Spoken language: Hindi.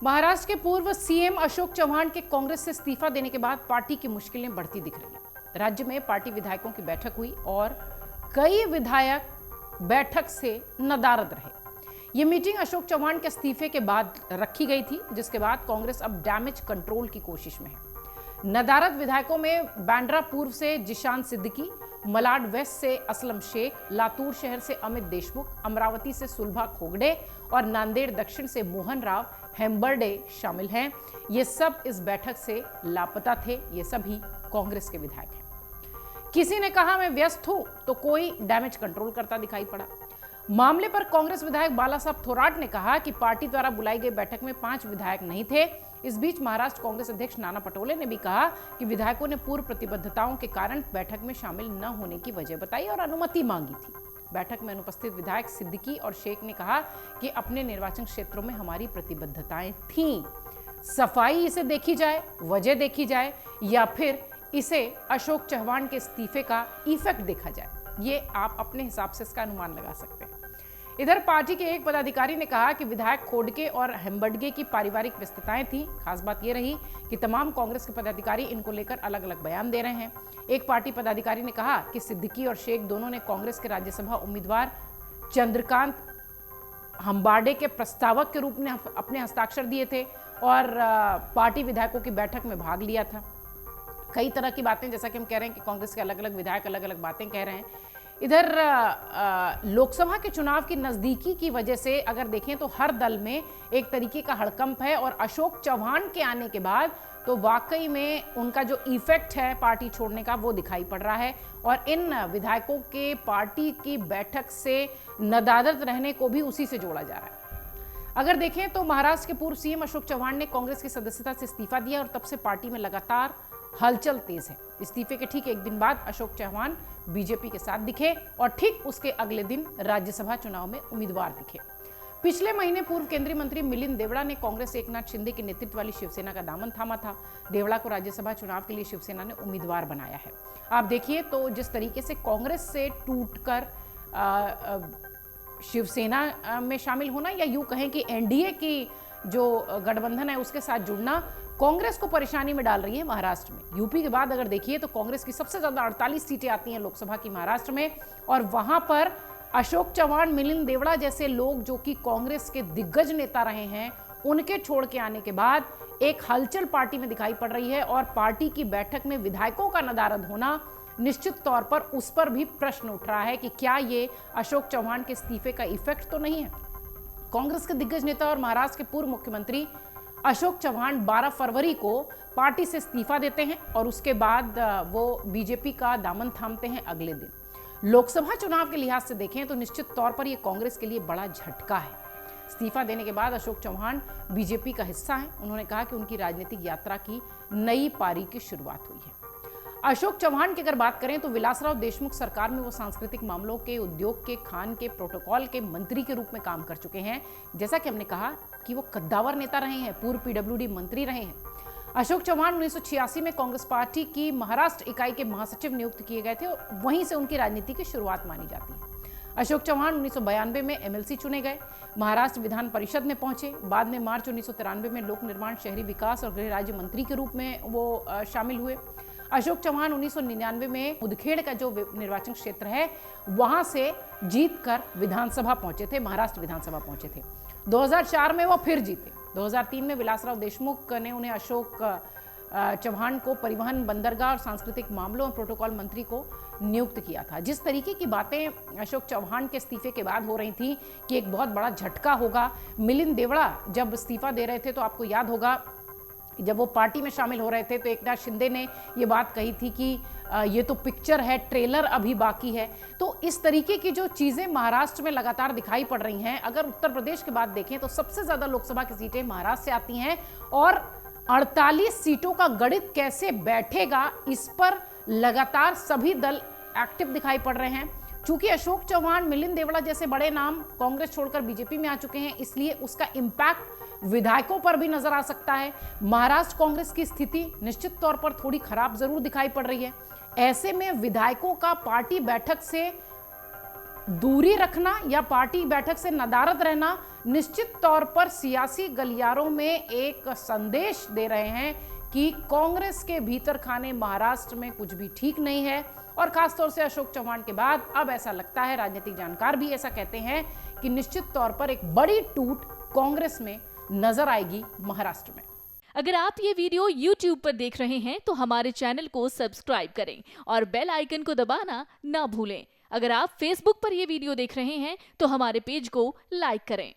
महाराष्ट्र के पूर्व सीएम अशोक चव्हाण के कांग्रेस से इस्तीफा देने के बाद पार्टी की मुश्किलें बढ़ती दिख रही हैं। राज्य में पार्टी विधायकों की बैठक हुई और कई विधायक बैठक से नदारद रहे। ये मीटिंग अशोक चव्हाण के इस्तीफे के बाद रखी गई थी, जिसके बाद कांग्रेस अब डैमेज कंट्रोल की कोशिश में है। नदारद विधायकों में बांद्रा पूर्व से जिशान सिद्दीकी, मलाड वेस्ट से असलम शेख, लातूर शहर से अमित देशमुख, अमरावती से सुलभा खोगड़े और नांदेड़ दक्षिण से मोहन राव हेम्बर्डे शामिल हैं। ये सब इस बैठक से लापता थे। ये सभी कांग्रेस के विधायक हैं। किसी ने कहा मैं व्यस्त हूं तो कोई डैमेज कंट्रोल करता दिखाई पड़ा। मामले पर कांग्रेस विधायक बाला साहब थोराट ने कहा कि पार्टी द्वारा बुलाई गई बैठक में 5 विधायक नहीं थे। इस बीच महाराष्ट्र कांग्रेस अध्यक्ष नाना पटोले ने भी कहा कि विधायकों ने पूर्व प्रतिबद्धताओं के कारण बैठक में शामिल न होने की वजह बताई और अनुमति मांगी थी। बैठक में अनुपस्थित विधायक सिद्दीकी और शेख ने कहा कि अपने निर्वाचन क्षेत्रों में हमारी प्रतिबद्धताएं थीं। सफाई इसे देखी जाए, वजह देखी जाए या फिर इसे अशोक चव्हाण के इस्तीफे का इफेक्ट देखा जाए, ये आप अपने हिसाब से इसका अनुमान लगा सकते हैं। इधर पार्टी के एक पदाधिकारी ने कहा कि विधायक खोड़के और हेम्बर्डे की पारिवारिक व्यस्तताएं थी। खास बात यह रही कि तमाम कांग्रेस के पदाधिकारी इनको लेकर अलग अलग बयान दे रहे हैं। एक पार्टी पदाधिकारी ने कहा कि सिद्दीकी और शेख दोनों ने कांग्रेस के राज्यसभा उम्मीदवार चंद्रकांत हम्बार्डे के प्रस्तावक के रूप में अपने हस्ताक्षर दिए थे और पार्टी विधायकों की बैठक में भाग लिया था। कई तरह की बातें, जैसा कि हम कह रहे हैं कि कांग्रेस के अलग अलग विधायक अलग अलग बातें कह रहे हैं। इधर लोकसभा के चुनाव की नजदीकी की वजह से अगर देखें तो हर दल में एक तरीके का हड़कंप है और अशोक चव्हाण के आने के बाद तो वाकई में उनका जो इफेक्ट है पार्टी छोड़ने का वो दिखाई पड़ रहा है और इन विधायकों के पार्टी की बैठक से नदारद रहने को भी उसी से जोड़ा जा रहा है। अगर देखें तो महाराष्ट्र के पूर्व सीएम अशोक चव्हाण ने कांग्रेस की सदस्यता से इस्तीफा दिया और तब से पार्टी में लगातार हलचल तेज है। इस्तीफे के ठीक एक दिन बाद अशोक चव्हाण बीजेपी के साथ दिखे और ठीक उसके अगले दिन राज्यसभा चुनाव में उम्मीदवार दिखे। पिछले महीने पूर्व केंद्रीय मंत्री मिलिंद देवड़ा ने कांग्रेस एकनाथ शिंदे के नेतृत्व वाली शिवसेना का दामन थामा था। देवड़ा को राज्यसभा चुनाव के लिए शिवसेना ने उम्मीदवार बनाया है। आप देखिए तो जिस तरीके से कांग्रेस से टूटकर शिवसेना में शामिल होना या यूं कहें कि एनडीए की जो गठबंधन है उसके साथ जुड़ना कांग्रेस को परेशानी में डाल रही है महाराष्ट्र में। यूपी के बाद अगर देखिए तो कांग्रेस की सबसे ज्यादा 48 सीटें आती हैं लोकसभा की महाराष्ट्र में और वहां पर अशोक चव्हाण, मिलिंद देवड़ा जैसे लोग जो कि कांग्रेस के दिग्गज नेता रहे हैं, उनके छोड़ के आने के बाद एक हलचल पार्टी में दिखाई पड़ रही है और पार्टी की बैठक में विधायकों का नदारद होना निश्चित तौर पर उस पर भी प्रश्न उठ रहा है कि क्या ये अशोक चव्हाण के इस्तीफे का इफेक्ट तो नहीं है। कांग्रेस के दिग्गज नेता और महाराष्ट्र के पूर्व मुख्यमंत्री अशोक चव्हाण 12 फरवरी को पार्टी से इस्तीफा देते हैं और उसके बाद वो बीजेपी का दामन थामते हैं अगले दिन। लोकसभा चुनाव के लिहाज से देखें तो निश्चित तौर पर यह कांग्रेस के लिए बड़ा झटका है। इस्तीफा देने के बाद अशोक चव्हाण बीजेपी का हिस्सा हैं। उन्होंने कहा कि उनकी राजनीतिक यात्रा की नई पारी की शुरुआत हुई है। अशोक चव्हाण की अगर बात करें तो विलासराव देशमुख सरकार में वो सांस्कृतिक मामलों के, उद्योग के, खान के, प्रोटोकॉल के मंत्री के रूप में काम कर चुके हैं। जैसा कि हमने कहा कि वो कद्दावर नेता रहे हैं, पूर्व पीडब्ल्यूडी मंत्री रहे हैं। अशोक चव्हाण 1986 में कांग्रेस पार्टी की महाराष्ट्र इकाई के महासचिव नियुक्त किए गए थे और वहीं से उनकी राजनीति की शुरुआत मानी जाती है। अशोक चव्हाण 1992 में एमएलसी चुने गए, महाराष्ट्र विधान परिषद में पहुंचे। बाद में मार्च 1993 में लोक निर्माण, शहरी विकास और गृह राज्य मंत्री के रूप में वो शामिल हुए। अशोक चव्हाण 1999 में मुदखेड़ का जो निर्वाचन क्षेत्र है वहां से जीतकर विधानसभा पहुंचे थे, महाराष्ट्र विधानसभा पहुंचे थे। 2004 में वो फिर जीते। 2003 में विलासराव देशमुख ने उन्हें अशोक चव्हाण को परिवहन, बंदरगाह और सांस्कृतिक मामलों और प्रोटोकॉल मंत्री को नियुक्त किया था। जिस तरीके की बातें अशोक चव्हाण के इस्तीफे के बाद हो रही थी कि एक बहुत बड़ा झटका होगा। मिलिंद देवड़ा जब इस्तीफा दे रहे थे तो आपको याद होगा जब वो पार्टी में शामिल हो रहे थे तो एकनाथ शिंदे ने ये बात कही थी कि ये तो पिक्चर है, ट्रेलर अभी बाकी है। तो इस तरीके की जो चीज़ें महाराष्ट्र में लगातार दिखाई पड़ रही हैं। अगर उत्तर प्रदेश की बात देखें तो सबसे ज़्यादा लोकसभा की सीटें महाराष्ट्र से आती हैं और 48 सीटों का गणित कैसे बैठेगा इस पर लगातार सभी दल एक्टिव दिखाई पड़ रहे हैं। चूंकि अशोक चव्हाण, मिलिंद देवड़ा जैसे बड़े नाम कांग्रेस छोड़कर बीजेपी में आ चुके हैं, इसलिए उसका इम्पैक्ट विधायकों पर भी नजर आ सकता है। महाराष्ट्र कांग्रेस की स्थिति निश्चित तौर पर थोड़ी खराब जरूर दिखाई पड़ रही है। ऐसे में विधायकों का पार्टी बैठक से दूरी रखना या पार्टी बैठक से नदारद रहना निश्चित तौर पर सियासी गलियारों में एक संदेश दे रहे हैं कि कांग्रेस के भीतर खाने महाराष्ट्र में कुछ भी ठीक नहीं है। और खासतौर से अशोक चव्हाण के बाद अब ऐसा लगता है, राजनीतिक जानकार भी ऐसा कहते हैं कि निश्चित तौर पर एक बड़ी टूट कांग्रेस में नजर आएगी महाराष्ट्र में। अगर आप ये वीडियो YouTube पर देख रहे हैं तो हमारे चैनल को सब्सक्राइब करें और बेल आइकन को दबाना ना भूलें। अगर आप Facebook पर ये वीडियो देख रहे हैं तो हमारे पेज को लाइक करें।